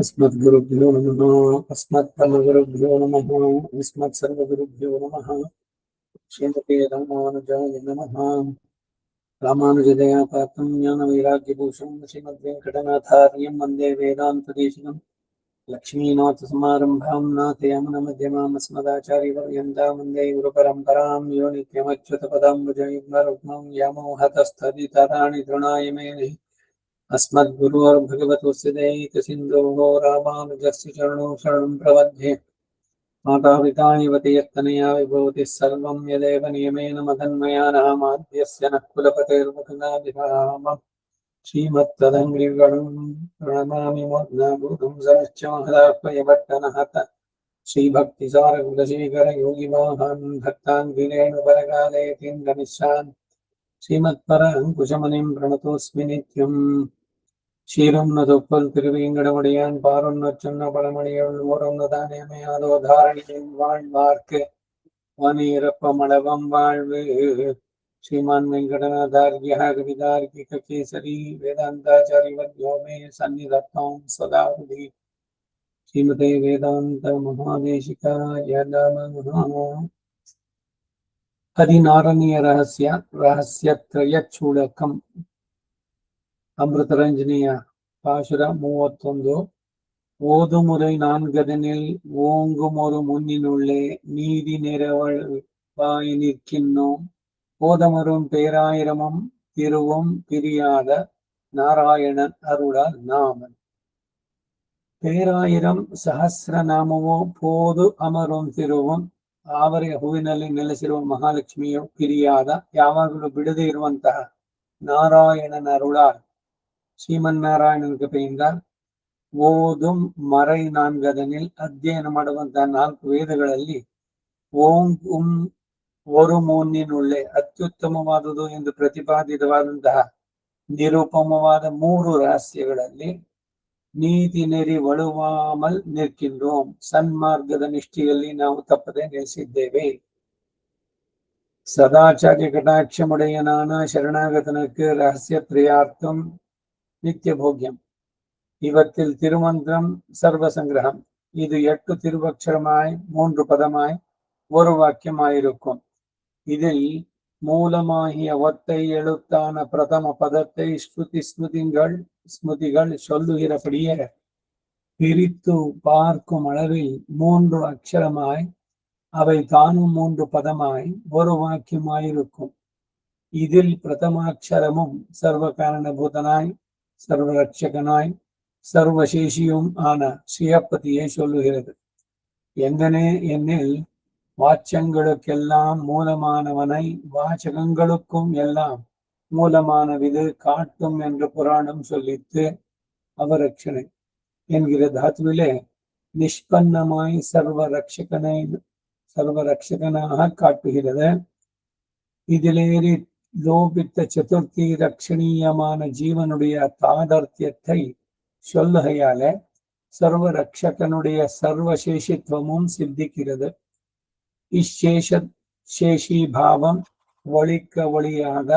अस्मद्गुरुभ्यो नमः। अस्मत्परमगुरुभ्यो नमः। अस्मत्सर्वगुरुभ्यो नमः। श्रीमते रामानुजाय नमः। रामानुजदया पात्रं ज्ञानवैराग्यभूषणं श्रीमद्वेङ्कटनाथार्यं वन्दे वेदान्तदेशिकं लक्ष्मीनाथसमारम्भां नाथयामुनमध्यमाम् अस्मदाचार्यपर्यन्तां वन्दे गुरुपरम्परां यो नित्यमच्युतपदाम्बुजयुग्मरुग्मं व्यामोहतस्तदितराणि तृणाय मेने अस्मद्गुरोर्भगवतोऽस्य दयैकसिन्धोः रामानुजस्य चरणौ शरणं प्रपद्ये। मातापिता युवतीयस्तनया विभूतिः सर्वं यदेव नियमेन मदन्मया नामाद्यस्य नः कुलपतेर्मुकुन्दाभिराम श्रीमत्तदङ्घ्रिगणं प्रणमामि मूर्ध्नाभूतं सरश्च महदाह्वयभट्टनहत श्रीभक्तिसारकुलशेखर योगिवाहान् भक्ताङ्घ्रिरेणुपरकालयतीन्द्रनिशान् श्रीमत्पराङ्कुशमुनिं प्रणतोऽस्मि नित्यम्. ஷீரம்ன தொப்பல் திருவேங்கடமுடையான் பாரொன்ன சொன்ன பழமணியுள் ஓரொன்னு தானியமையாதோ தாரணியின் வாழ்வார்க்கு வனிரப்ப மளவம் வாழ்வு. ஸ்ரீமான் வெங்கடநாதார்யா கவிதார்க்கிக கேசரி வேதாந்தாச்சாரிவத்யோ மே சந்நிதத்தாம் சதாபதி. ஸ்ரீமதே வேதாந்த மகாதேசிகாய நமः. ಹದಿನಾರನೆಯ ರಹಸ್ಯತ್ರಯಚೂಡಕಂ ಅಮೃತರಂಜನೆಯ ಪಾಶುರ 31. ஓதுமுறை நான்கதனில் ஓங்குமொரு முன்னினுள்ளே நீதி நிறவள் வாய் நிற்கின்னோம் போதமரும் பேராயிரமும் திருவும் பிரியாத நாராயணன் அருளால் நாமன். பேರಾಯಿರಂ ಸಹಸ್ರನಾಮವೋ ಪೋದು ಅಮರಂ ತಿರುವಂ ಆವರೆಯ ಹೂವಿನಲ್ಲಿ ನೆಲೆಸಿರುವ ಮಹಾಲಕ್ಷ್ಮಿಯು ಪಿರಿಯಾದ ಯಾವಾಗಲೂ ಬಿಡದೇ ಇರುವಂತಹ ನಾರಾಯಣನ ಅರುಳಾಲ್ ಶ್ರೀಮನ್ನಾರಾಯಣನ ಕೃಪೆಯಿಂದ ಓದುಂ ಮರೈ ನಾನ್ಗದನಿಲ್ ಅಧ್ಯಯನ ಮಾಡುವಂತಹ 4 ವೇದಗಳಲ್ಲಿ ಓಂ ಒಂದು ಮೂನ್ನಿನುಳ್ಳೆ ಅತ್ಯುತ್ತಮವಾದುದು ಎಂದು ಪ್ರತಿಪಾದಿತವಾದಂತಹ ನಿರುಪಮವಾದ 3 ರಹಸ್ಯಗಳಲ್ಲಿ ನೀತಿ ನೆರಿ ವಳುವಾಮಲ್ ನಿற்கின்றோம். ಸನ್ಮಾರ್ಗದ ನಿಷ್ಠೆಯಲ್ಲಿ ನಾವು ತಪ್ಪದೆ ನೆಲೆಸಿದ್ದೇವೆ. சதாச்சாரிய கடாட்சமுடையனான சரணாகதனுக்கு ரகசியத்ரயார்த்தம் நித்திய போக்கியம். இவற்றில் திருமந்திரம் சர்வசங்கிரகம். இது 8 திருவக்ஷரமாய் 3 பதமாய் ஒரு வாக்கியமாயிருக்கும். இதில் மூலமாகிய ஒத்தை எழுத்தான பிரதம பதத்தை ஸ்மிருதிகள் சொல்லுகிறபடியே பிரித்து பார்க்கும் அளவில் 3 அக்ஷரமாய் அவை தானும் 3 பதமாய் ஒரு வாக்கியமாயிருக்கும். இதில் பிரதமாட்சரமும் சர்வ காரணபூதனாய் சர்வரட்சகனாய் சர்வசேஷியும் ஆன ஸ்ரீயப்பதியை சொல்லுகிறது. எங்கனே என்னில் வாச்சங்களுக்கெல்லாம் மூலமானவனை வாசகங்களுக்கும் எல்லாம் மூலமானவிது காட்டும் என்று புராணம் சொல்லித்து அவரட்சணை என்கிற தாத்துவிலே நிஷ்பன்னமாய் சர்வரட்சகனாக காட்டுகிறது. இதிலேறி லோபித்த சதுர்த்தி ரட்சணீயமான ஜீவனுடைய தாதர்த்தியத்தை சொல்லுகையால சர்வரட்சகனுடைய சர்வசேஷித்துவமும் சித்திக்கிறது. இச்சேஷி பாவம் ஒழியாக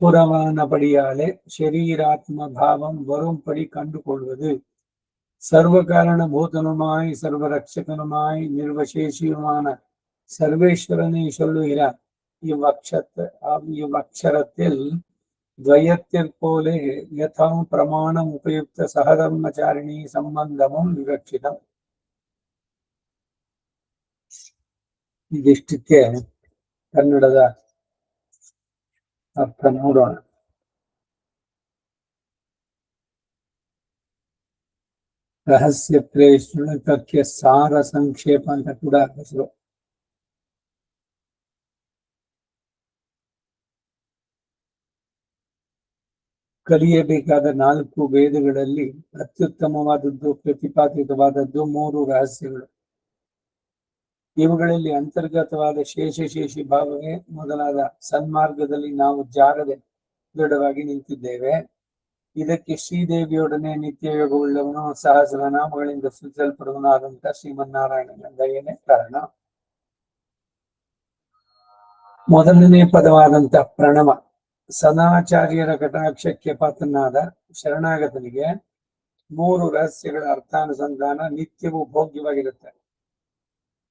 புறமானபடியாலே ஷரீராத்ம பாவம் வரும்படி கண்டுகொள்வது. சர்வ காரண பூதனுமாய் சர்வரட்சகனுமாய் நிர்வசேஷியுமான சர்வேஸ்வரனை சொல்லுகிறார். இவ்வக்ஷரத்தில் துவயத்திற்போலே யதா பிரமாணம் உபயுக்த சகதர்மச்சாரிணி ಸಂಬಂಧமும் ವಿವಕ್ಷಿತಂ. ಇದಿಷ್ಟಕ್ಕೆ ಕನ್ನಡದ ಅರ್ಥ ನೋಡೋಣ. ರಹಸ್ಯತ್ರಯ ಶ್ಲೋಕಕ್ಕೆ ಸಾರ ಸಂಕ್ಷೇಪ ಅಂತ ಕೂಡ ಹೆಸರು. ಕಲಿಯಬೇಕಾದ 4 ವೇದಗಳಲ್ಲಿ ಅತ್ಯುತ್ತಮವಾದದ್ದು ಪ್ರತಿಪಾದಿತವಾದದ್ದು 3 ರಹಸ್ಯಗಳು. ಇವುಗಳಲ್ಲಿ ಅಂತರ್ಗತವಾದ ಶೇಷಿ ಭಾವವೇ ಮೊದಲಾದ ಸನ್ಮಾರ್ಗದಲ್ಲಿ ನಾವು ಜಾರದೆ ದೃಢವಾಗಿ ನಿಂತಿದ್ದೇವೆ. ಇದಕ್ಕೆ ಶ್ರೀದೇವಿಯೊಡನೆ ನಿತ್ಯ ಯೋಗವುಳ್ಳವನು ಸಹಸ್ರನಾಮಗಳಿಂದ ಸೂಚಿಸಲ್ಪಡುವನಾದಂತ ಶ್ರೀಮನ್ನಾರಾಯಣನ ದಯೆನೇ ಕಾರಣ. ಮೊದಲನೇ ಪದವಾದಂತ ಪ್ರಣವ ಸದಾಚಾರ್ಯರ ಕಟಾಕ್ಷಕ್ಕೆ ಪಾತ್ರನಾದ ಶರಣಾಗತನಿಗೆ ಮೂರು ರಹಸ್ಯಗಳ ಅರ್ಥಾನುಸಂಧಾನ ನಿತ್ಯವೂ ಭೋಗ್ಯವಾಗಿರುತ್ತೆ.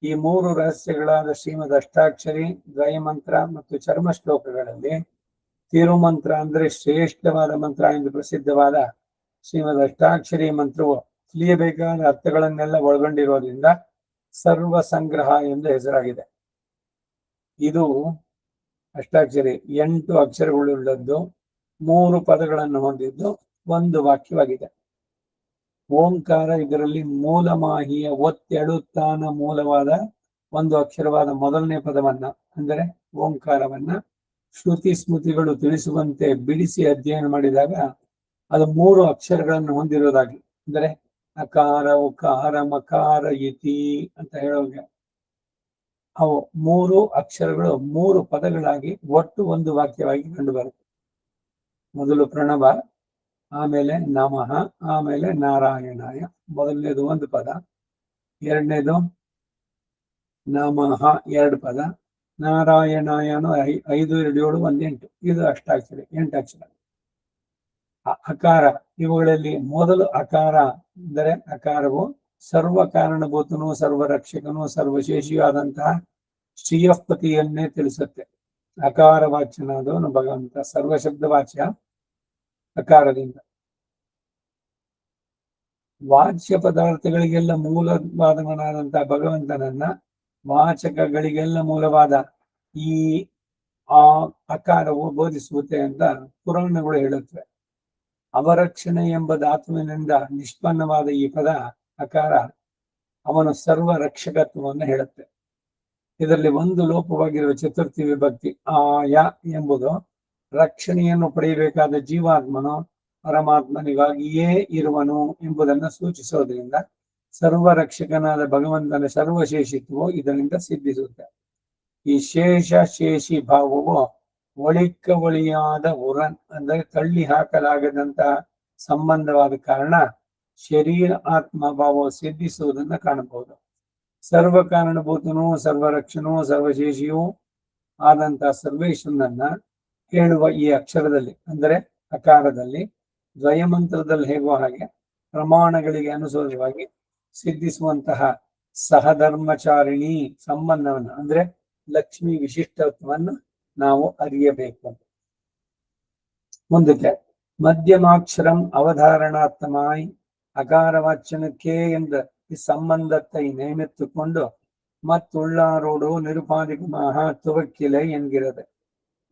ಈ ಮೂರು ರಹಸ್ಯಗಳಾದ ಶ್ರೀಮದ್ ಅಷ್ಟಾಕ್ಷರಿ, ದ್ವಯಮಂತ್ರ ಮತ್ತು ಚರ್ಮ ಶ್ಲೋಕಗಳಲ್ಲಿ ತಿರುಮಂತ್ರ ಅಂದ್ರೆ ಶ್ರೇಷ್ಠವಾದ ಮಂತ್ರ ಎಂದು ಪ್ರಸಿದ್ಧವಾದ ಶ್ರೀಮದ್ ಅಷ್ಟಾಕ್ಷರಿ ಮಂತ್ರವು ತಿಳಿಯಬೇಕಾದ ಅರ್ಥಗಳನ್ನೆಲ್ಲ ಒಳಗೊಂಡಿರೋದ್ರಿಂದ ಸರ್ವ ಸಂಗ್ರಹ ಎಂದು ಹೆಸರಾಗಿದೆ. ಇದು ಅಷ್ಟಾಕ್ಷರಿ 8 ಅಕ್ಷರಗಳುಳ್ಳದ್ದು, 3 ಪದಗಳನ್ನು ಹೊಂದಿದ್ದು ಒಂದು ವಾಕ್ಯವಾಗಿದೆ. ಓಂಕಾರ ಇದರಲ್ಲಿ ಮೂಲಮಾಹಿಯ ಒತ್ತೆಳುತ್ತಾನ ಮೂಲವಾದ ಒಂದು ಅಕ್ಷರವಾದ ಮೊದಲನೇ ಪದವನ್ನ ಅಂದರೆ ಓಂಕಾರವನ್ನ ಶ್ರುತಿ ಸ್ಮೃತಿಗಳು ತಿಳಿಸುವಂತೆ ಬಿಡಿಸಿ ಅಧ್ಯಯನ ಮಾಡಿದಾಗ ಅದು 3 ಅಕ್ಷರಗಳನ್ನು ಹೊಂದಿರೋದಾಗಿ, ಅಂದರೆ ಅಕಾರ, ಉಕಾರ, ಮಕಾರ, ಇತಿ ಅಂತ ಹೇಳೋಗೆ ಅವು 3 ಅಕ್ಷರಗಳು 3 ಪದಗಳಾಗಿ ಒಟ್ಟು ಒಂದು ವಾಕ್ಯವಾಗಿ ಕಂಡುಬರುತ್ತೆ. ಮೊದಲು ಪ್ರಣವ, ಆಮೇಲೆ ನಮಃ, ಆಮೇಲೆ ನಾರಾಯಣಾಯ. ಮೊದಲನೇದು ಒಂದು ಪದ, ಎರಡನೇದು ನಮಃ 2 ಪದ, ನಾರಾಯಣಾಯನು 5, 2, 7, 1, 8. ಇದು ಅಷ್ಟಾಕ್ಷರಿ 8 ಅಕ್ಷರ. ಅಕಾರ ಇವುಗಳಲ್ಲಿ ಮೊದಲು ಅಕಾರ ಅಂದರೆ ಅಕಾರವು ಸರ್ವ ಕಾರಣಭೂತನು, ಸರ್ವರಕ್ಷಕನು, ಸರ್ವಶೇಷಿಯೂ ಆದಂತಹ ಶ್ರೀಯಪತಿಯನ್ನೇ ತಿಳಿಸುತ್ತೆ. ಅಕಾರ ವಾಚ್ಯನಾದವನು ಭಗವಂತ, ಸರ್ವಶಬ್ದ ವಾಚ್ಯ ಅಕಾರದಿಂದ. ವಾಚ್ಯ ಪದಾರ್ಥಗಳಿಗೆಲ್ಲ ಮೂಲವಾದವನಾದಂತಹ ಭಗವಂತನನ್ನ ವಾಚಕಗಳಿಗೆಲ್ಲ ಮೂಲವಾದ ಈ ಅಕಾರವು ಬೋಧಿಸುತ್ತೆ ಅಂತ ಪುರಾಣಗಳು ಹೇಳುತ್ತವೆ. ಅವರಕ್ಷಣೆ ಎಂಬ ಧಾತುವಿನಿಂದ ನಿಷ್ಪನ್ನವಾದ ಈ ಪದ ಅಕಾರ ಅವನು ಸರ್ವ ರಕ್ಷಕತ್ವವನ್ನು ಹೇಳುತ್ತೆ. ಇದರಲ್ಲಿ ಒಂದು ಲೋಪವಾಗಿರುವ ಚತುರ್ಥಿ ವಿಭಕ್ತಿ ಆಯ ಎಂಬುದು ರಕ್ಷಣೆಯನ್ನು ಪಡೆಯಬೇಕಾದ ಜೀವಾತ್ಮನು ಪರಮಾತ್ಮನಿಗಾಗಿಯೇ ಇರುವನು ಎಂಬುದನ್ನು ಸೂಚಿಸೋದ್ರಿಂದ ಸರ್ವರಕ್ಷಕನಾದ ಭಗವಂತನ ಸರ್ವಶೇಷಿತ್ವವು ಇದರಿಂದ ಸಿದ್ಧಿಸುತ್ತೆ. ಈ ಶೇಷಿ ಭಾವವು ಒಳಿಯಾದ ಉರನ್ ಅಂದರೆ ತಳ್ಳಿ ಹಾಕಲಾಗದಂತಹ ಸಂಬಂಧವಾದ ಕಾರಣ ಶರೀರ ಆತ್ಮ ಭಾವವು ಸಿದ್ಧಿಸುವುದನ್ನು ಕಾಣಬಹುದು. ಸರ್ವ ಕಾರಣಭೂತನು, ಸರ್ವರಕ್ಷಣೂ, ಸರ್ವಶೇಷಿಯೂ ಆದಂತಹ ಸರ್ವೇಶ್ವರನನ್ನ ಹೇಳುವ ಈ ಅಕ್ಷರದಲ್ಲಿ ಅಂದರೆ ಅಕಾರದಲ್ಲಿ ದ್ವಯಮಂತ್ರದಲ್ಲಿ ಹೇಗುವ ಹಾಗೆ ಪ್ರಮಾಣಗಳಿಗೆ ಅನುಸಾರವಾಗಿ ಸಿದ್ಧಿಸುವಂತಹ ಸಹಧರ್ಮಚಾರಿಣಿ ಸಂಬಂಧವನ್ನು ಅಂದ್ರೆ ಲಕ್ಷ್ಮಿ ವಿಶಿಷ್ಟತ್ವವನ್ನು ನಾವು ಅರಿಯಬೇಕು. ಮುಂದಕ್ಕೆ மத்தியமாட்சரம் அவதாரணார்த்தமாய் அகாரவாச்சனுக்கே என்ற இச்சம்பந்தத்தை நியமித்து கொண்டு மத்துள்ளாரோடு நிருபாதிகமாக துவக்கிலை என்கிறது.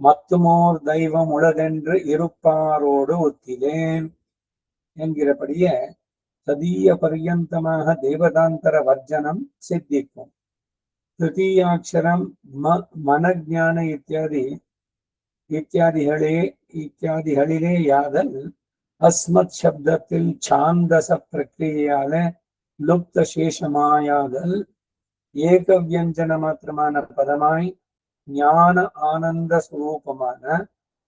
மத்துமோர் தெய்வம் உளதென்று இருப்பாரோடு ஒத்திலேன் என்கிறபடியே ததீய பர்யந்தமாக தேவதாந்தர வர்ஜனம் சித்திக்கும். ತೃತೀಯಾಕ್ಷರಂ ಮನಜ್ಞಾನ இத்தியாதிகளிலேயாதல் அஸ்மத் சப்தத்தில் சாந்தச பிரக்கிரியால லுப்த சேஷமாயாதல் ஏக வியஞ்சன மாத்திரமான பதமாய் ஞான ஆனந்த சுரூபமான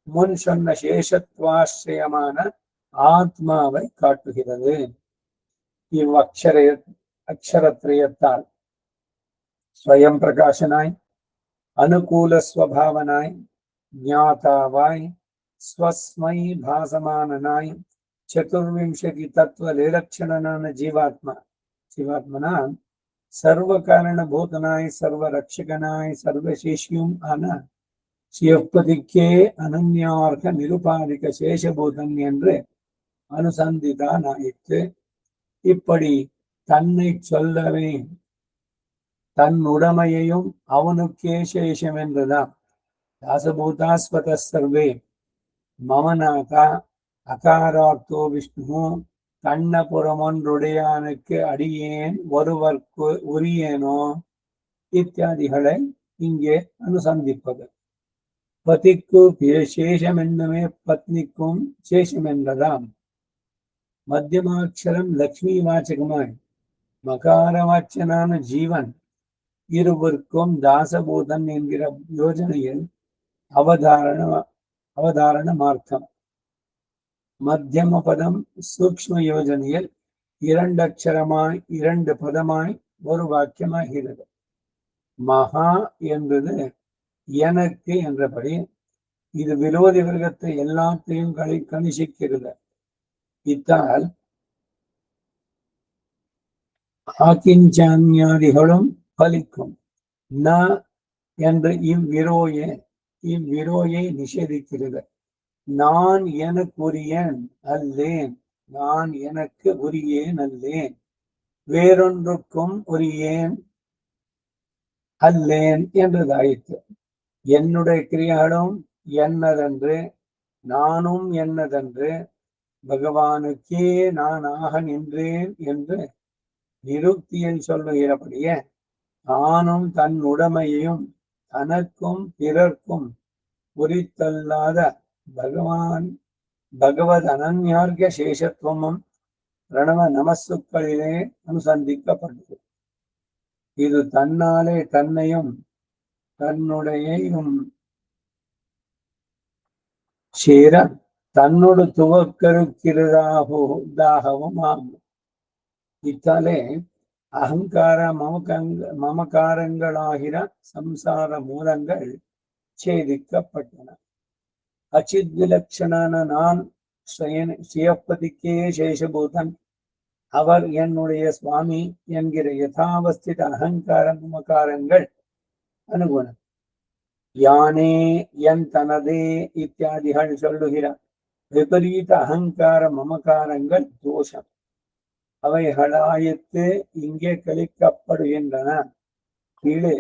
முன் சொன்ன சேஷத்வாசிரியமான ஆத்மாவை காட்டுகிறது. இவ்வக்ஷரத்ரயத்தால் स्वयं प्रकाशनाय, अनुकूल स्वभावनाय, ज्ञातावाय, स्वस्मै भासमाननाय, चतुर्विंशति तत्व लेलक्षणनान जीवात्मना सर्व कारण भूतनाय, सर्व रक्षकनाय, सर्वशेषियुम आना शिवपतिके अनन्यार्थ निरुपाधिक शेषभूतन என்று அனுசந்திதானாயிற்று. இப்படி தன்னை சொல்லவே தன்னுடைமையையும் அவனுக்கே சேஷமென்றதாம். தாசபூதாஸ்வத சர்வே மமநாதா அகாரார்த்தோ விஷ்ணு கண்ணபுரமொன்றுடையானுக்கு அடியேன் ஒருவர்க்கு உரியேனோ இத்தியாதிகளை இங்கே அனுசந்திப்பது. பதிக்கு சேஷமென்னுமே பத்னிக்கும் சேஷமென்றதாம். மத்தியமாட்சரம் லக்ஷ்மி வாச்சகமாய் மகாரவாச்சனான ஜீவன் இருவருக்கும் தாசபூதன் என்கிற யோஜனையில் அவதாரண மார்க்கம். மத்தியம பதம் சூக்ஷ்ம யோஜனையில் 2 அக்ஷரமாய் 2 பதமாய் ஒரு வாக்கியமாகிறது. மகா என்பது எனக்கு என்றபடி இது விரோதி விரகத்தை எல்லாத்தையும் கணிசிக்கிறது. இத்தால் ஆக்கிஞ்சான்யாதிகளும் பலிக்கும். ந என்று இவ்விரோயை நிஷேதிக்கிறது. நான் எனக்கு உரியன் அல்லேன், நான் எனக்கு உரியேன் அல்லேன், வேறொன்றுக்கும் உரியேன் அல்லேன் என்றதாயிற்று. என்னுடைய கிரியாலும் என்னதென்று, நானும் என்னதென்று, பகவானுக்கே நான் ஆக நின்றேன் என்று நிருக்தியில் சொல்லுகிறபடியே தானும் தன் உடைமையையும் தனக்கும் பிறர்க்கும் உரித்தல்லாத பகவத் அனன்யார்க்க சேஷத்துவமும் பிரணவ நமசுக்களிலே அனுசந்திக்கப்பட்டது. இது தன்னாலே தன்னையும் தன்னுடையும் சேர தன்னோடு துவக்கருக்கிறதாகவும் ஆகும். இத்தாலே அகங்கார மமகாரங்களாகிற சம்சார மூலங்கள் ಛೇದಿக்கப்பட்டன. அச்சித் விலட்சணான நான் சுயப்பதிக்கே சேஷபூதன், அவர் என்னுடைய சுவாமி என்கிற யதாவஸ்தித அகங்கார மமகாரங்கள் அனுகுணம். யானே என் தனதே இத்தியாதிகள் சொல்லுகிறார். விபரீத அகங்கார மமகாரங்கள் தோஷம். அவைகளாயித்து இங்கே கழிக்கப்படுகின்றன. கீழே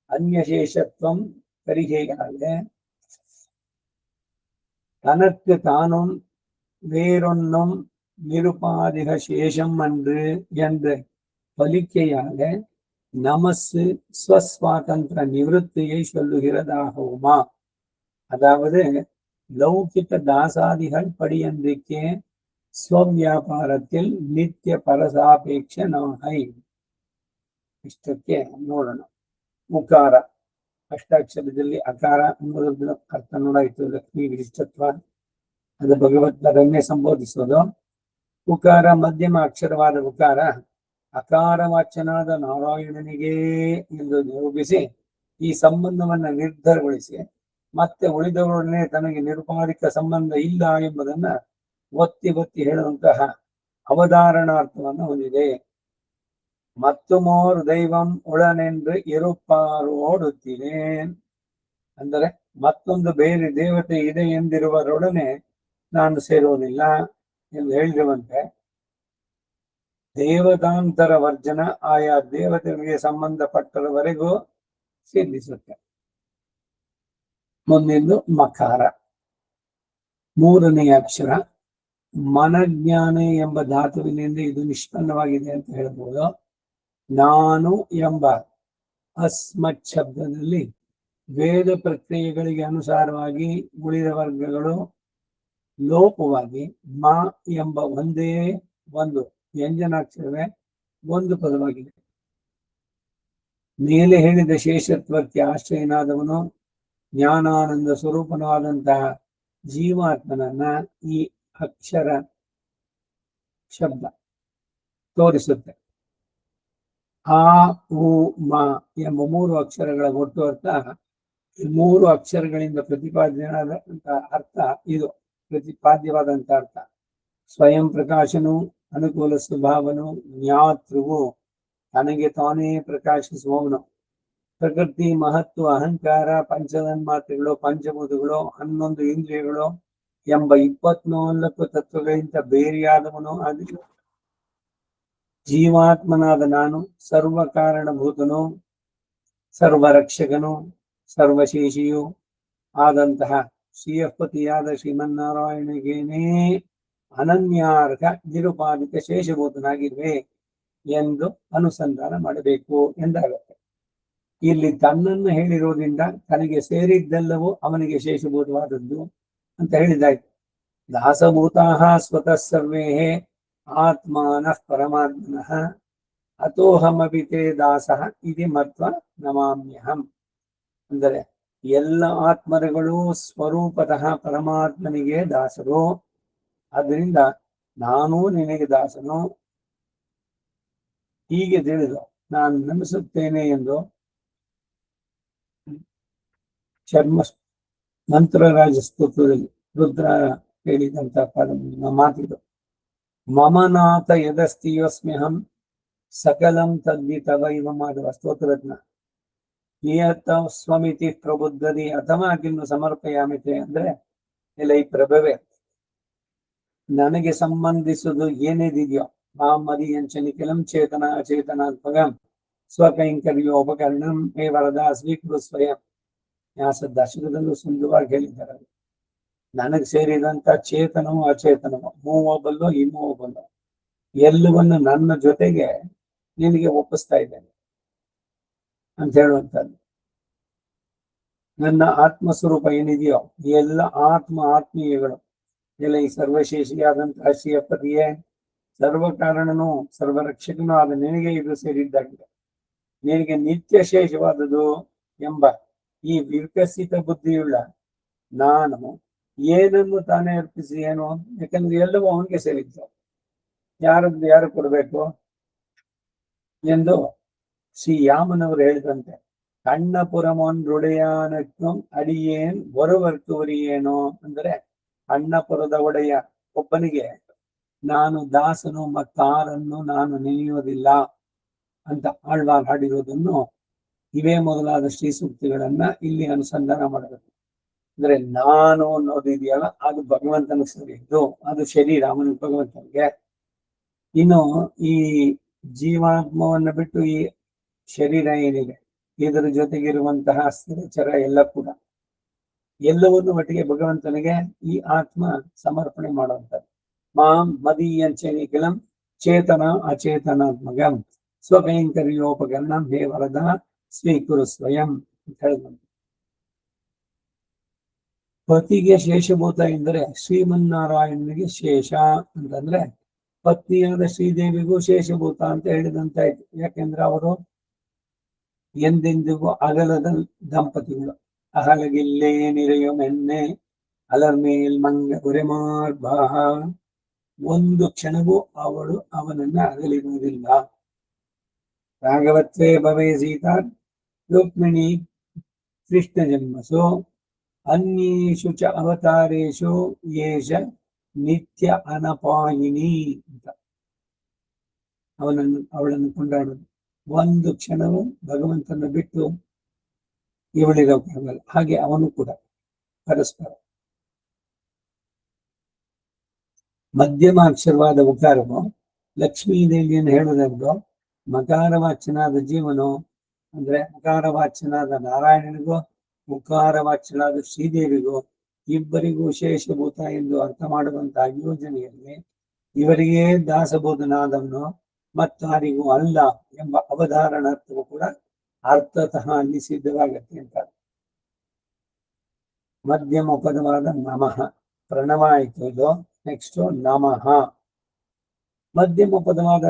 அந்நசேஷத்துவம் கரிகையாக தனக்கு தானும் வேறொன்னும் நிருபாதிக சேஷம் அன்று என்ற பலிக்கையாக நமசு ஸ்வஸ்வாதந்திர நிவೃத்தியை சொல்லுகிறதாகுமா? அதாவது லௌகிக தாசாதிகள் படியன்றிக்கே ಸ್ವವ್ಯಾಪಾರத்தில் ನಿತ್ಯ ಪರಸಾಪೇಕ್ಷ ನಾಹೈ. ಇಷ್ಟಕ್ಕೆ ನೋಡೋಣ. ಉಕಾರ ಅಷ್ಟಾಕ್ಷರದಲ್ಲಿ ಅಕಾರ ಎಂಬುದರ ಅರ್ಥ ನೋಡಾಯಿತು. ಲಕ್ಷ್ಮೀ ವಿಶಿಷ್ಟತ್ವ, ಅದು ಭಗವದ್ಗನ್ನೇ ಸಂಬೋಧಿಸೋದು. ಉಕಾರ ಮಧ್ಯಮ ಅಕ್ಷರವಾದ ಉಕಾರ ಅಕಾರವಾಚನಾದ ನಾರಾಯಣನಿಗೆ ಎಂದು ನಿರೂಪಿಸಿ ಈ ಸಂಬಂಧವನ್ನ ನಿರ್ಧಾರಗೊಳಿಸಿ ಮತ್ತೆ ಉಳಿದವರೊಡನೆ ತನಗೆ ನಿರುಪಾಧಿಕ ಸಂಬಂಧ ಇಲ್ಲ ಎಂಬುದನ್ನ ಒತ್ತಿ ಒತ್ತಿ ಹೇಳುವಂತಹ ಅವಧಾರಣಾರ್ಥವನ್ನು ಹೊಂದಿದೆ. ಮತ್ತು ಮೋರ್ ದೈವಂ ಉಳನೆಂದು ಇರುಪಾರೋಡುತ್ತೇನೆ, ಅಂದರೆ ಮತ್ತೊಂದು ಬೇರೆ ದೇವತೆ ಇದೆ ಎಂದಿರುವರೊಡನೆ ನಾನು ಸೇರುವುದಿಲ್ಲ ಎಂದು ಹೇಳಿರುವಂತೆ ದೇವತಾಂತರ ವರ್ಜನ ಆಯಾ ದೇವತೆಗಳಿಗೆ ಸಂಬಂಧಪಟ್ಟರವರೆಗೂ ಸಿದ್ಧಿಸುತ್ತೆ. ಮುಂದಿಂದು ಮಕಾರ, ಮೂರನೆಯ ಅಕ್ಷರ. ಮನಜ್ಞಾನ ಎಂಬ ಧಾತುವಿನಿಂದ ಇದು ನಿಷ್ಪನ್ನವಾಗಿದೆ ಅಂತ ಹೇಳ್ಬೋದು. ನಾನು ಎಂಬ ಅಸ್ಮತ್ ಶಬ್ದದಲ್ಲಿ ವೇದ ಪ್ರಕ್ರಿಯೆಗಳಿಗೆ ಅನುಸಾರವಾಗಿ ಉಳಿದ ವರ್ಗಗಳು ಲೋಪವಾಗಿ ಮ ಎಂಬ ಒಂದೇ ಒಂದು ವ್ಯಂಜನಾಕ್ಷರವೇ ಒಂದು ಪದವಾಗಿದೆ. ಮೇಲೆ ಹೇಳಿದ ಶೇಷತ್ವಕ್ಕೆ ಆಶ್ರಯನಾದವನು ಜ್ಞಾನಾನಂದ ಸ್ವರೂಪನಾದಂತಹ ಜೀವಾತ್ಮನನ್ನ ಈ ಅಕ್ಷರ ಶಬ್ದ ತೋರಿಸುತ್ತೆ. ಆ ಉ ಮ ಎಂಬ ಮೂರು ಅಕ್ಷರಗಳ ಒಟ್ಟು ಅರ್ಥ, ಈ ಮೂರು ಅಕ್ಷರಗಳಿಂದ ಪ್ರತಿಪಾದ್ಯವಾದಂತಹ ಅರ್ಥ ಇದು. ಪ್ರತಿಪಾದ್ಯವಾದಂತಹ ಅರ್ಥ ಸ್ವಯಂ ಪ್ರಕಾಶನು, ಅನುಕೂಲ ಸ್ವಭಾವನು, ಜ್ಞಾತೃವು, ತನಗೆ ತಾನೇ ಪ್ರಕಾಶಿಸುವವನು, ಪ್ರಕೃತಿ, ಮಹತ್ವ, ಅಹಂಕಾರ, ಪಂಚತನ್ಮಾತ್ರೆಗಳು, ಪಂಚಭೂತಗಳು, 11 ಇಂದ್ರಿಯಗಳು ಎಂಬ 24 ತತ್ವಗಳಿಂದ ಬೇರೆಯಾದವನು ಆಗಿಲ್ಲ. ಜೀವಾತ್ಮನಾದ ನಾನು ಸರ್ವ ಕಾರಣಭೂತನು, ಸರ್ವರಕ್ಷಕನು, ಸರ್ವಶೇಷಿಯು ಆದಂತಹ ಶ್ರೀಯಪತಿಯಾದ ಶ್ರೀಮನ್ನಾರಾಯಣಗೇನೇ ಅನನ್ಯಾರ್ಹ ನಿರುಪಾದಿತ ಶೇಷಭೂತನಾಗಿರುವೆ ಎಂದು ಅನುಸಂಧಾನ ಮಾಡಬೇಕು ಎಂದಾಗುತ್ತೆ. ಇಲ್ಲಿ ತನ್ನನ್ನು ಹೇಳಿರೋದ್ರಿಂದ ತನಗೆ ಸೇರಿದ್ದೆಲ್ಲವೂ ಅವನಿಗೆ ಶೇಷಭೂತವಾದದ್ದು ಅಂತ ಹೇಳಿದಾಯ್ತು. ದಾಸಭೂತಾಃ ಸ್ವತಃ ಸರ್ವೇ ಆತ್ಮಾನಃ ಪರಮಾತ್ಮನಃ ಅತೋಹಮಪಿ ತೇ ದಾಸಃ ಇತಿ ಮತ್ವ ನಮಾಮ್ಯಹಂ. ಅಂದರೆ ಎಲ್ಲ ಆತ್ಮರುಗಳು ಸ್ವರೂಪತಃ ಪರಮಾತ್ಮನಿಗೆ ದಾಸರು, ಅದರಿಂದ ನಾನು ನಿನಗೆ ದಾಸನು ಹೀಗೆ ತಿಳಿದು ನಾನು ನಮಿಸುತ್ತೇನೆ ಎಂದು ಚರ್ಮ ಮಂತ್ರರಾಜ ಸ್ತೋತ್ರದಲ್ಲಿ ರುದ್ರ ಹೇಳಿದಂತ ಮಾತಿದು. ಮಮನಾಥ ಯದಸ್ತಿಯೋಸ್ಮ್ಯಹಂ ಸಕಲಂ ತದ್ವಿತವೈವ ಮಾಡುವ ಸ್ತೋತ್ರರತ್ನ ನಿಯತ ಸ್ವಮಿತಿ ಪ್ರಬುದ್ಧದಿ ಅಥವಾ ಕಿನ್ನು ಸಮರ್ಪಯಾಮಿತೆ ಅಂದ್ರೆ ಇಲ್ಲ ಈ ಪ್ರಭವೇ ನನಗೆ ಸಂಬಂಧಿಸುವುದು ಏನೇದಿದೆಯೋ ಆ ಮದಿಯಂಚನಿಖಿಲಂ ಚೇತನ ಅಚೇತನಾತ್ಮಕಂ ಸ್ವಕೈಂಕರ್ಯೋಪಕರಣಂ ಹೇ ವರದ ಸ್ವೀಕೃತ ಸ್ವಯಂ ನ್ಯಾಸ ದಶಕದಲ್ಲೂ ಸುಂದರವಾಗಿ ಹೇಳಿದ್ದಾರೆ. ನನಗೆ ಸೇರಿದಂತ ಚೇತನವು ಅಚೇತನವು ಮೂವಬಲ್ಲೋ ಇಮ್ಮೂವಬಲ್ಲೋ ಎಲ್ಲವನ್ನು ನನ್ನ ಜೊತೆಗೆ ನಿನಗೆ ಒಪ್ಪಿಸ್ತಾ ಇದ್ದೇನೆ ಅಂತ ಹೇಳುವಂಥದ್ದು. ನನ್ನ ಆತ್ಮಸ್ವರೂಪ ಏನಿದೆಯೋ ಎಲ್ಲ ಆತ್ಮೀಯಗಳು ಎಲ್ಲ ಈ ಸರ್ವಶೇಷಿಯಾದಂತಹ ಶ್ರೀಯಪತಿಯೇ ಸರ್ವ ಕಾರಣನೂ ಸರ್ವರಕ್ಷಕನೂ ಆದ ನಿನಗೆ ಇದು ಸೇರಿದ್ದಾಗಿದೆ. ನಿನಗೆ ನಿತ್ಯ ಶೇಷವಾದುದು ಎಂಬ ಈ ವಿಕಸಿತ ಬುದ್ಧಿಯುಳ್ಳ ನಾನು ಏನನ್ನು ತಾನೇ ಅರ್ಪಿಸಿ ಏನು, ಯಾಕಂದ್ರೆ ಎಲ್ಲವೂ ಅವನಿಗೆ ಸೇರಿದ್ದು, ಯಾರು ಕೊಡಬೇಕು ಎಂದು ಶ್ರೀ ಯಾಮನವರು ಹೇಳಿದಂತೆ ಅಣ್ಣಪುರಮೊಂದುಡೆಯಾನತ್ವಂ ಅಡಿಯೇನ್ ಒರವರ್ತು ಒರಿಯೇನೋ ಅಂದರೆ ಅಣ್ಣಪುರದ ಒಡೆಯ ಒಬ್ಬನಿಗೆ ನಾನು ದಾಸನು ಮತ್ತಾರನ್ನು ನಾನು ನೆನೆಯುವುದಿಲ್ಲ ಅಂತ ಆಳ್ವಾರ್ ಹಾಡಿರೋದನ್ನು ಇವೇ ಮೊದಲಾದ ಶ್ರೀ ಸೂಕ್ತಿಗಳನ್ನ ಇಲ್ಲಿ ಅನುಸಂಧಾನ ಮಾಡಬೇಕು. ಅಂದ್ರೆ ನಾನು ಅನ್ನೋದಿದೆಯಲ್ಲ ಅದು ಭಗವಂತನ ಸೇರಿದ್ದು, ಅದು ಶರೀರ ಅವನ ಭಗವಂತನಿಗೆ. ಇನ್ನು ಈ ಜೀವಾತ್ಮವನ್ನು ಬಿಟ್ಟು ಈ ಶರೀರ ಏನಿದೆ ಇದರ ಜೊತೆಗಿರುವಂತಹ ಸ್ಥಿರಚರ ಎಲ್ಲ ಕೂಡ ಎಲ್ಲವನ್ನು ಒಟ್ಟಿಗೆ ಭಗವಂತನಿಗೆ ಈ ಆತ್ಮ ಸಮರ್ಪಣೆ ಮಾಡುವಂಥದ್ದು. ಮಾಂ ಮದೀಯಂಚನಿಖಿಲಂ ಚೇತನ ಅಚೇತನಾತ್ಮಕಂ ಸ್ವಕೈಂಕರ್ಯೋಪಕರಣಂ ಹೇ ವರದ ಸ್ವೀಕುರು ಸ್ವಯಂ ಅಂತ ಹೇಳಿದಂತೆ. ಪತಿಗೆ ಶೇಷಭೂತ ಎಂದರೆ ಶ್ರೀಮನ್ನಾರಾಯಣನಿಗೆ ಶೇಷ ಅಂತಂದ್ರೆ ಪತ್ನಿಯಾದ ಶ್ರೀದೇವಿಗೂ ಶೇಷಭೂತ ಅಂತ ಹೇಳಿದಂತಾಯ್ತು. ಯಾಕೆಂದ್ರೆ ಅವರು ಎಂದೆಂದಿಗೂ ಅಗಲದ ದಂಪತಿಗಳು. ಅಹಲಗಿಲ್ಲೇ ನಿರೆಯೋ ಮೆನ್ನೆ ಅಲರ್ಮೇಲ್ ಮಂಗ ಗುರೆಮಾರ್ಬಾಹ, ಒಂದು ಕ್ಷಣವೂ ಅವಳು ಅವನನ್ನ ಅಗಲಿರುವುದಿಲ್ಲ. ರಾಘವತ್ವೇ ಭವೇ ಸೀತಾ ರುಕ್ಮಿಣಿ ಕೃಷ್ಣ ಜನ್ಮಸು ಅನ್ಯೇಷು ಚ ಅವತಾರೇಶು ಯೇಷ ನಿತ್ಯ ಅನಪಾಯಿನಿ ಅಂತ ಅವಳನ್ನು ಕೊಂಡಾಡುದು. ಒಂದು ಕ್ಷಣವೂ ಭಗವಂತನ ಬಿಟ್ಟು ಇವಳಿರೋಕ್ಕಾಗಲ್ಲ, ಹಾಗೆ ಅವನು ಕೂಡ ಪರಸ್ಪರ. ಮಧ್ಯಮಾಕ್ಷರವಾದ ಉಕಾರವು ಲಕ್ಷ್ಮೀದೇವಿಯನ್ನು ಹೇಳುವುದೆಂದು ಮಕಾರವಾಚ್ಯನಾದ ಜೀವನು ಅಂದ್ರೆ ಮಕಾರವಾಚ್ಯನಾದ ನಾರಾಯಣನಿಗೂ ಉಕಾರವಾಚ್ಯನಾದ ಶ್ರೀದೇವಿಗೂ ಇಬ್ಬರಿಗೂ ಶೇಷಭೂತ ಎಂದು ಅರ್ಥ ಮಾಡುವಂತಹ ಯೋಜನೆಯಲ್ಲಿ ಇವರಿಗೇ ದಾಸಬೋಧನಾದವನು ಮತ್ತಾರಿಗೂ ಅಲ್ಲ ಎಂಬ ಅವಧಾರಣಾರ್ಥವು ಕೂಡ ಅರ್ಥತಃ ಅಲ್ಲಿ ಸಿದ್ಧವಾಗತ್ತೆ ಅಂತ. ಮಧ್ಯಮ ಪದವಾದ ನಮಃ ಪ್ರಣವ ಆಯಿತು. ಇದು ನೆಕ್ಸ್ಟ್ ನಮಃ. ಮಧ್ಯಮ ಪದವಾದ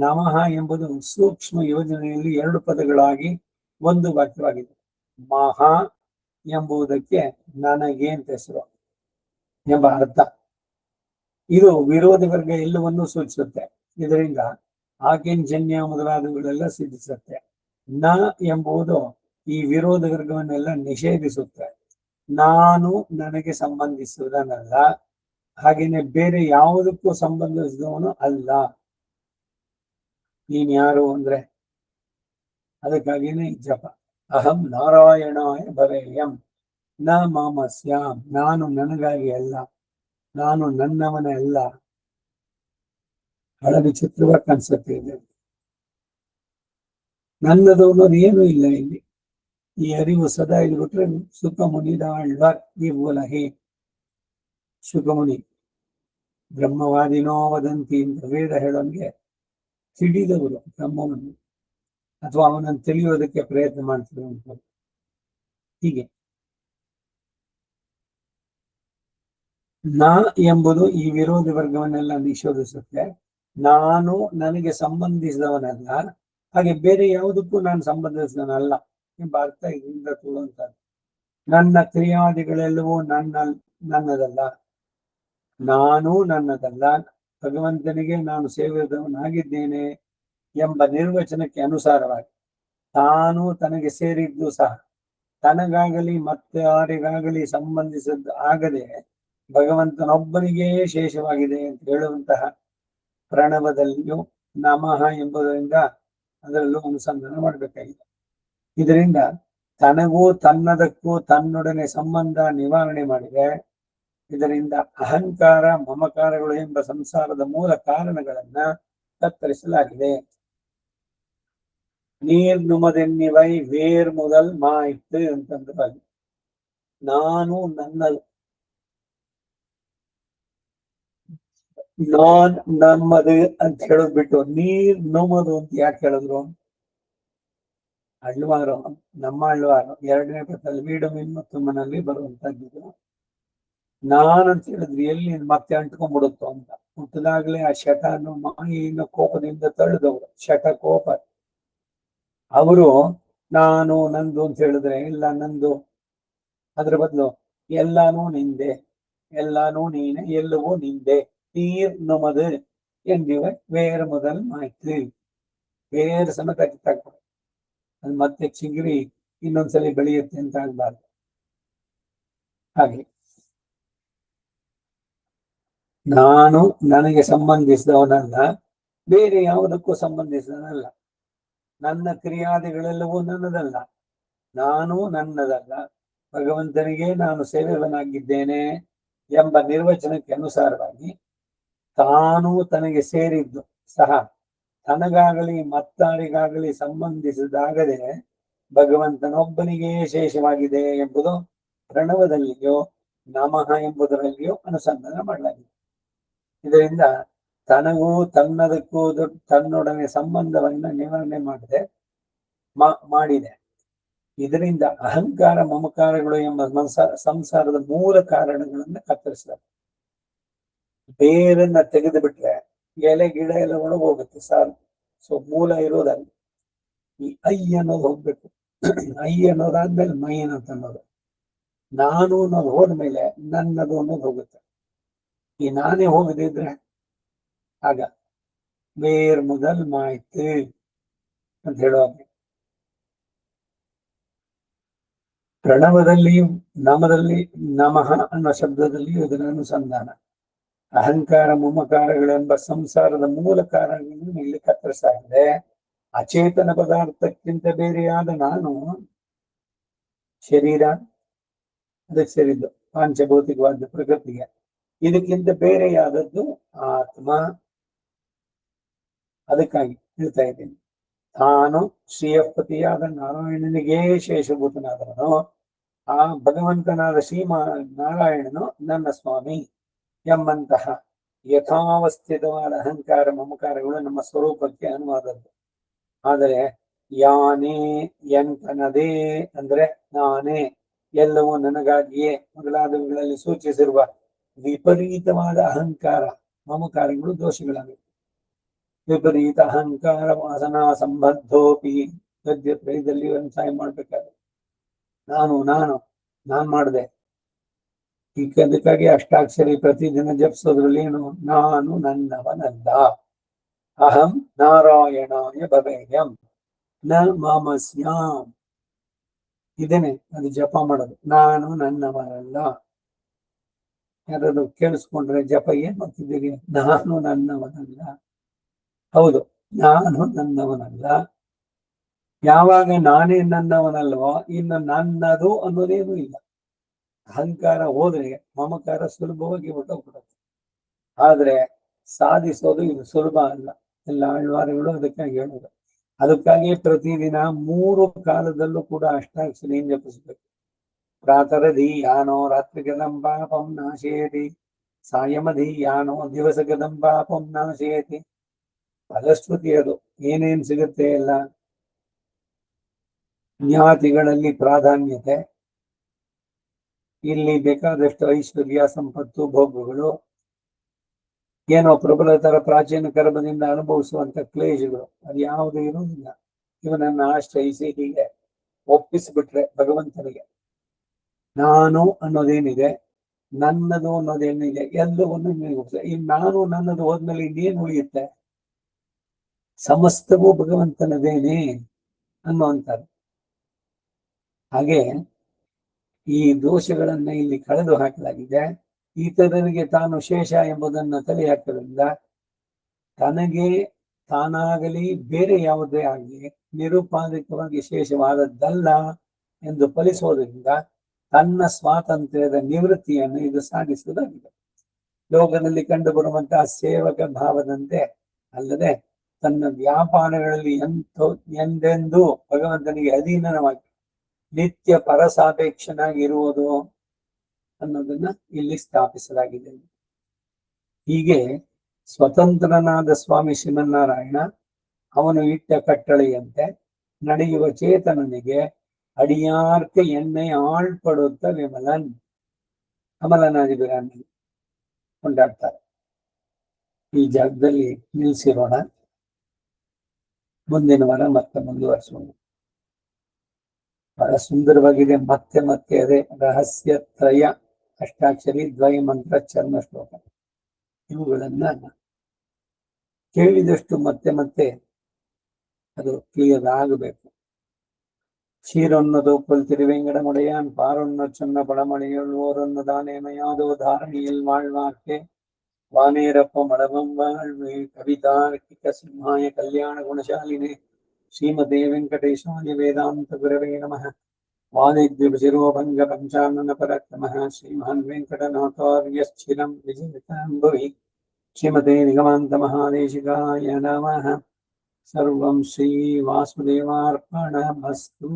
ನಮಃ ಎಂಬುದು ಸೂಕ್ಷ್ಮ ಯೋಜನೆಯಲ್ಲಿ ಎರಡು ಪದಗಳಾಗಿ ಒಂದು ವಾಕ್ಯವಾಗಿದೆ. ಮಹಾ ಎಂಬುದಕ್ಕೆ ನನಗೆ ಅಂತ ಹೆಸರು ಎಂಬ ಅರ್ಥ. ಇದು ವಿರೋಧ ವರ್ಗ ಎಲ್ಲವನ್ನೂ ಸೂಚಿಸುತ್ತೆ. ಇದರಿಂದ ಆಕಿಂಜನ್ಯ ಮೊದಲಾದವುಗಳೆಲ್ಲ ಸಿದ್ಧಿಸುತ್ತೆ. ನ ಎಂಬುದು ಈ ವಿರೋಧ ವರ್ಗವನ್ನೆಲ್ಲ ನಿಷೇಧಿಸುತ್ತೆ. ನಾನು ನನಗೆ ಸಂಬಂಧಿಸುವುದನ್ನಲ್ಲ, ಹಾಗೇನೆ ಬೇರೆ ಯಾವುದಕ್ಕೂ ಸಂಬಂಧಿಸಿದವನು ಅಲ್ಲ. ನೀನ್ ಯಾರು ಅಂದ್ರೆ ಅದಕ್ಕಾಗಿನೇ ಜಪ. ಅಹಂ ನಾರಾಯಣಾಯ ಭವೇಯಂ ನ ಮಾಮಸ್ಯಾಂ, ನಾನು ನನಗಾಗಿ ಅಲ್ಲ, ನಾನು ನನ್ನವನೇ ಅಲ್ಲ. ಬಹಳ ವಿಚಿತ್ರವಾಗಿ ಕಾಣಿಸುತ್ತೆ ಇದೆ. ನನ್ನದು ಅನ್ನೋದು ಏನೂ ಇಲ್ಲ ಇಲ್ಲಿ. ಈ ಅರಿವು ಸದಾ ಇದ್ಬಿಟ್ರೆ ಸುಖ ಮುನಿದಾಳ್ವಾರ್ ಈ ಮೂಲಹಿ ಶುಕಮುನಿ ಬ್ರಹ್ಮವಾದಿನೋ ವದಂತಿ ಅಂತ ವೇದ ಹೇಳೋನ್ಗೆ ತಿಳಿದವರು ಬ್ರಹ್ಮವನ್ನು ಅಥವಾ ಅವನನ್ನು ತಿಳಿಯೋದಕ್ಕೆ ಪ್ರಯತ್ನ ಮಾಡ್ತಿರುವಂಥದ್ದು. ಹೀಗೆ ನಾ ಎಂಬುದು ಈ ವಿರೋಧಿ ವರ್ಗವನ್ನೆಲ್ಲ ನಿಷೇಧಿಸುತ್ತೆ. ನಾನು ನನಗೆ ಸಂಬಂಧಿಸಿದವನಲ್ಲ, ಹಾಗೆ ಬೇರೆ ಯಾವುದಕ್ಕೂ ನಾನು ಸಂಬಂಧಿಸಿದವನಲ್ಲ ಎಂಬ ಅರ್ಥ ಇದರಿಂದ ತೋರುವಂತದ್ದು. ನನ್ನ ಕ್ರಿಯಾದಿಗಳೆಲ್ಲವೂ ನನ್ನದಲ್ಲ, ನಾನು ನನ್ನದಲ್ಲ, ಭಗವಂತನಿಗೆ ನಾನು ಸೇವಿದವನಾಗಿದ್ದೇನೆ ಎಂಬ ನಿರ್ವಚನಕ್ಕೆ ಅನುಸಾರವಾಗಿ ತಾನು ತನಗೆ ಸೇರಿದ್ದು ಸಹ ತನಗಾಗಲಿ ಮತ್ತೆ ಯಾರಿಗಾಗಲಿ ಸಂಬಂಧಿಸಿದ್ದು ಆಗದೆ ಭಗವಂತನೊಬ್ಬನಿಗೇ ಶೇಷವಾಗಿದೆ ಅಂತ ಹೇಳುವಂತಹ ಪ್ರಣವದಲ್ಲಿಯೂ ನಮಃ ಎಂಬುದರಿಂದ ಅದರಲ್ಲೂ ಅನುಸಂಧಾನ ಮಾಡಬೇಕಾಗಿದೆ. ಇದರಿಂದ ತನಗೂ ತನ್ನದಕ್ಕೂ ತನ್ನೊಡನೆ ಸಂಬಂಧ ನಿವಾರಣೆ ಮಾಡಿದೆ. ಇದರಿಂದ ಅಹಂಕಾರ ಮಮಕಾರಗಳು ಎಂಬ ಸಂಸಾರದ ಮೂಲ ಕಾರಣಗಳನ್ನ ಕತ್ತರಿಸಲಾಗಿದೆ. ನೀರ್ ನುಮದೆನ್ನಿವೈ ವೇರ್ ಮೊದಲ್ ಮಾಯ್ತು ಅಂತಂದ್ರೆ ನಾನು ನಮ್ಮದು ಅಂತ ಹೇಳೋದ್ ಬಿಟ್ಟು ನೀರ್ ನುಮದು ಅಂತ ಯಾಕೆ ಹೇಳಿದ್ರು? ಅಳ್ವಾರು, ನಮ್ಮ ಅಳ್ವಾರು 2ನೇ ಪತ್ರದಲ್ಲಿ ವೀಡು ಮತ್ತು ಮನಲ್ಲಿ ಬರುವಂತದ್ದು. ನಾನಂತ ಹೇಳಿದ್ವಿ ಎಲ್ಲಿ ಮತ್ತೆ ಅಂಟ್ಕೊಂಡ್ಬಿಡುತ್ತೋ ಅಂತ. ಹುಟ್ಟಿದಾಗ್ಲೇ ಆ ಶಟನು ಮಾಯಿನ ಕೋಪದಿಂದ ತಳ್ಳಿದವರು, ಶಟ ಕೋಪ. ಅವರು ನಾನು ನಂದು ಅಂತ ಹೇಳಿದ್ರೆ ಇಲ್ಲ ನಂದು, ಅದ್ರ ಬದಲು ಎಲ್ಲಾನು ನಿಂದೆ, ಎಲ್ಲಾನು ನೀನೆ, ಎಲ್ಲವೂ ನಿಂದೆ. ನೀರ್ ನಮದು ಎಂದಿವ ಬೇರೆ ಮೊದಲು ಮಾಯ್ತು. ಬೇರೆ ಸಮೇತ ಕಿತ್ತಾಕ್ಬಿಡು, ಅದು ಮತ್ತೆ ಚಿಗುರಿ ಇನ್ನೊಂದ್ಸಲಿ ಬೆಳೆಯುತ್ತೆ ಅಂತ ಆಗ್ಬಾರ್ದು. ಹಾಗೆ ನಾನು ನನಗೆ ಸಂಬಂಧಿಸಿದವನಲ್ಲ, ಬೇರೆ ಯಾವುದಕ್ಕೂ ಸಂಬಂಧಿಸಿದವನಲ್ಲ. ನನ್ನ ಕ್ರಿಯಾದಿಗಳೆಲ್ಲವೂ ನನ್ನದಲ್ಲ, ನಾನು ನನ್ನದಲ್ಲ. ಭಗವಂತನಿಗೆ ನಾನು ಸೇವಕನಾಗಿದ್ದೇನೆ ಎಂಬ ನಿರ್ವಚನಕ್ಕೆ ಅನುಸಾರವಾಗಿ ತಾನು ತನಗೆ ಸೇರಿದ್ದು ಸಹ ತನಗಾಗಲಿ ಮತ್ತಾರಿಗಾಗಲಿ ಸಂಬಂಧಿಸಿದಾಗದೆ ಭಗವಂತನೊಬ್ಬನಿಗೆ ಶೇಷವಾಗಿದೆ ಎಂಬುದು ಪ್ರಣವದಲ್ಲಿಯೋ ನಮಃ ಎಂಬುದರಲ್ಲಿಯೂ ಅನುಸಂಧಾನ ಮಾಡಲಾಗಿದೆ. ಇದರಿಂದ ತನಗೂ ತನ್ನದಕ್ಕೂ ತನ್ನೊಡನೆ ಸಂಬಂಧವನ್ನ ನಿವಾರಣೆ ಮಾಡಿದೆ. ಇದರಿಂದ ಅಹಂಕಾರ ಮಮಕಾರಗಳು ಎಂಬ ಸಂಸಾರದ ಮೂಲ ಕಾರಣಗಳನ್ನ ಕತ್ತರಿಸಿದ. ಬೇರನ್ನ ತೆಗೆದು ಬಿಟ್ರೆ ಎಲೆ ಗಿಡ ಎಲ್ಲ ಒಳಗೋಗುತ್ತೆ ಸಾಲು. ಸೊ ಮೂಲ ಇರೋದಲ್ಲ. ಈ ಐ ಅನ್ನೋದು ಹೋಗ್ಬೇಕು. ಐ ಅನ್ನೋದಾದ್ಮೇಲೆ ಮೈನ್ ಅಂತ ಅನ್ನೋದು, ನಾನು ಅನ್ನೋದು ಹೋದ್ಮೇಲೆ ನನ್ನದು ಅನ್ನೋದು ಹೋಗುತ್ತೆ. ಈ ನಾನೇ ಹೋಗದಿದ್ರೆ ಆಗ ಬೇರ್ ಮೊದಲ್ ಮಾಯ್ತು ಅಂತ ಹೇಳುವಾಗ ಪ್ರಣವದಲ್ಲಿಯೂ ನಮದಲ್ಲಿ ನಮಃ ಅನ್ನೋ ಶಬ್ದದಲ್ಲಿಯೂ ಇದರ ಅನುಸಂಧಾನ. ಅಹಂಕಾರ ಮಮಕಾರಗಳೆಂಬ ಸಂಸಾರದ ಮೂಲ ಕಾರಣಗಳನ್ನು ಇಲ್ಲಿ ಕತ್ತರಿಸಾಗಿದೆ. ಅಚೇತನ ಪದಾರ್ಥಕ್ಕಿಂತ ಬೇರೆಯಾದ ನಾನು ಶರೀರ, ಅದಕ್ಕೆ ಸೇರಿದ್ದು ಪಾಂಚಭೌತಿಕವಾದ ಪ್ರಕೃತಿಗೆ. ಇದಕ್ಕಿಂತ ಬೇರೆಯಾದದ್ದು ಆತ್ಮ. ಅದಕ್ಕಾಗಿ ಹೇಳ್ತಾ ಇದ್ದೀನಿ, ತಾನು ಶ್ರೀಯಪತಿಯಾದ ನಾರಾಯಣನಿಗೇ ಶೇಷಭೂತನಾದವನು, ಆ ಭಗವಂತನಾದ ನಾರಾಯಣನು ನನ್ನ ಸ್ವಾಮಿ ಎಂಬಂತಹ ಯಥಾವಸ್ಥಿತವಾದ ಅಹಂಕಾರ ಮಮಕಾರಗಳು ನಮ್ಮ ಸ್ವರೂಪಕ್ಕೆ ಅನುವಾದದ್ದು. ಆದರೆ ಯಾನೇ ಎಂತನದೇ ಅಂದ್ರೆ ನಾನೇ, ಎಲ್ಲವೂ ನನಗಾಗಿಯೇ ಮೊದಲಾದವುಗಳಲ್ಲಿ ಸೂಚಿಸಿರುವ ವಿಪರೀತವಾದ ಅಹಂಕಾರ ಮಮಕಾರಗಳು ದೋಷಗಳಾಗಿವೆ. ವಿಪರೀತ ಅಹಂಕಾರ ವಾಸನಾ ಸಂಬದ್ಧೋಪಿ ಗದ್ಯದಲ್ಲಿ ವ್ಯವಸಾಯ ಮಾಡ್ಬೇಕಾದ್ರೆ ನಾನ್ ಮಾಡಿದೆ. ಅದಕ್ಕಾಗಿ ಅಷ್ಟಾಕ್ಷರಿ ಪ್ರತಿದಿನ ಜಪಿಸೋದ್ರಲ್ಲಿ ಏನು, ನಾನು ನನ್ನವನಲ್ಲ. ಅಹಂ ನಾರಾಯಣಾಯ ಭವೇಯಂ ನ ಮಾಮಸ್ಯಾಂ. ಇದೇನೆ ಅದು ಜಪ ಮಾಡೋದು, ನಾನು ನನ್ನವನಲ್ಲ. ಯಾರಾದ್ರು ಕೇಳಿಸ್ಕೊಂಡ್ರೆ ಜಪ ಏನ್ ಮಾಡ್ತಿದ್ದೀರಿ? ನಾನು ನನ್ನವನಲ್ಲ. ಹೌದು, ನಾನು ನನ್ನವನಲ್ಲ. ಯಾವಾಗ ನಾನೇ ನನ್ನವನಲ್ವೋ ಇನ್ನು ನನ್ನದು ಅನ್ನೋದೇನು ಇಲ್ಲ. ಅಹಂಕಾರ ಹೋದ್ರೆ ಮಮಕಾರ ಸುಲಭವಾಗಿ ಹೊರಟೋಗ್ಬಿಡುತ್ತೆ. ಆದ್ರೆ ಸಾಧಿಸೋದು ಇದು ಸುಲಭ ಅಲ್ಲ. ಎಲ್ಲ ಆಳ್ವಾರಗಳು ಅದಕ್ಕಾಗಿ ಹೇಳೋದು. ಅದಕ್ಕಾಗಿ ಪ್ರತಿದಿನ 3 ಕಾಲದಲ್ಲೂ ಕೂಡ ಅಷ್ಟಾಕ್ಷರಿ ಜಪಿಸ್ಬೇಕು. ಪ್ರಾತರಧಿ ಯಾನೋ ರಾತ್ರಿ ಗದಂ ಪಾಪಂ ನಾಶಯತಿ, ಸಾಯಮಧಿ ಯಾನೋ ದಿವಸ ಗದಂ ಪಾಪಂ ನಾಶಯತಿ. ಫಲಶ್ರುತಿ ಅದು. ಏನೇನ್ ಸಿಗುತ್ತೆ ಎಲ್ಲ. ಜ್ಞಾತಿಗಳಲ್ಲಿ ಪ್ರಾಧಾನ್ಯತೆ, ಇಲ್ಲಿ ಬೇಕಾದಷ್ಟು ಐಶ್ವರ್ಯ ಸಂಪತ್ತು ಭೋಗಗಳು, ಏನೋ ಪ್ರಬಲತರ ಪ್ರಾಚೀನ ಕರ್ಮದಿಂದ ಅನುಭವಿಸುವಂತ ಕ್ಲೇಶಗಳು, ಅದು ಯಾವುದು ಇರುವುದಿಲ್ಲ. ಇವನನ್ನ ಆಶ್ರಯಿಸಿ ಹೀಗೆ ಒಪ್ಪಿಸಿಬಿಟ್ರೆ ಭಗವಂತನಿಗೆ ನಾನು ಅನ್ನೋದೇನಿದೆ, ನನ್ನದು ಅನ್ನೋದೇನಿದೆ, ಎಲ್ಲವನ್ನು ಈ ನಾನು ನನ್ನದು ಹೋದ್ಮೇಲೆ ಇನ್ನೇನು ಉಳಿಯುತ್ತೆ? ಸಮಸ್ತವೂ ಭಗವಂತನದೇನೆ ಅನ್ನುವಂಥದ್ದು. ಹಾಗೆ ಈ ದೋಷಗಳನ್ನ ಇಲ್ಲಿ ಕಳೆದು ಹಾಕಲಾಗಿದೆ. ಇತರರಿಗೆ ತಾನು ಶೇಷ ಎಂಬುದನ್ನು ತಲೆ ಹಾಕೋದ್ರಿಂದ ತನಗೆ ತಾನಾಗಲಿ ಬೇರೆ ಯಾವುದೇ ಆಗಲಿ ನಿರುಪಾಧಿಕವಾಗಿ ವಿಶೇಷವಾದದ್ದಲ್ಲ ಎಂದು ಫಲಿಸೋದ್ರಿಂದ ತನ್ನ ಸ್ವಾತಂತ್ರ್ಯದ ನಿವೃತ್ತಿಯನ್ನು ಇದು ಸಾಧಿಸುವುದಾಗಿದೆ. ಲೋಕದಲ್ಲಿ ಕಂಡುಬರುವಂತಹ ಸೇವಕ ಭಾವದಂತೆ ಅಲ್ಲದೆ ತನ್ನ ವ್ಯಾಪಾರಗಳಲ್ಲಿ ಎಂದೆಂದೂ ಭಗವಂತನಿಗೆ ಅಧೀನವಾಗಿ ನಿತ್ಯ ಪರಸಾಪೇಕ್ಷನಾಗಿ ಇರುವುದು ಅನ್ನೋದನ್ನ ಇಲ್ಲಿ ಸ್ಥಾಪಿಸಲಾಗಿದೆ. ಹೀಗೆ ಸ್ವತಂತ್ರನಾದ ಸ್ವಾಮಿ ಶ್ರೀಮನ್ನಾರಾಯಣ ಅವನು ಇಟ್ಟ ಕಟ್ಟಳೆಯಂತೆ ನಡೆಯುವ ಚೇತನನಿಗೆ ಅಡಿಯಾರ್ಕ ಎಣ್ಣೆ ಆಳ್ಪಡುತ್ತ ವಿಮಲನ್ ಕಮಲನಾದಿಗಳನ್ನು ಕೊಂಡಾಡ್ತಾರೆ. ಈ ಜಾಗದಲ್ಲಿ ನಿಲ್ಲಿಸಿರೋಣ. ಮುಂದಿನ ವಾರ ಮತ್ತೆ ಮುಂದುವರಿಸೋಣ. ಬಹಳ ಸುಂದರವಾಗಿದೆ. ಮತ್ತೆ ಮತ್ತೆ ಅದೇ ರಹಸ್ಯ ತ್ರಯ ಅಷ್ಟಾಕ್ಷರಿ ದ್ವಯ ಮಂತ್ರ ಚರ್ಮ ಶ್ಲೋಕ ಇವುಗಳನ್ನ ಕೇಳಿದಷ್ಟು ಮತ್ತೆ ಮತ್ತೆ ಅದು ಕ್ಲಿಯರ್ ಆಗಬೇಕು. சீரொன்னதோ புல் திருவேங்கடமுடையான் பாரொன்ன சொன்ன படமடையுள் ஓரொன்னு தானேமையாதோ தாரணியில் வாழ்வார்க்கே வானேரப்பம் அடவம் வாழ்வு கவிதார்க்கிக சிம்மாய கல்யாண குணசாலினே ஸ்ரீமதே வெங்கடேசாய வேதாந்த குரவே நமः. வாதித்யுபசிரோபங்க பஞ்சானன பரக்ரமः ஸ்ரீமான் வெங்கடநாதார்யஸ்சிரம் விஜயதாம்புவி ஸ்ரீமதே நிகமாந்த மகாதேசிகாய நமः. सर्वं श्री वासुदेवार्पणमस्तु।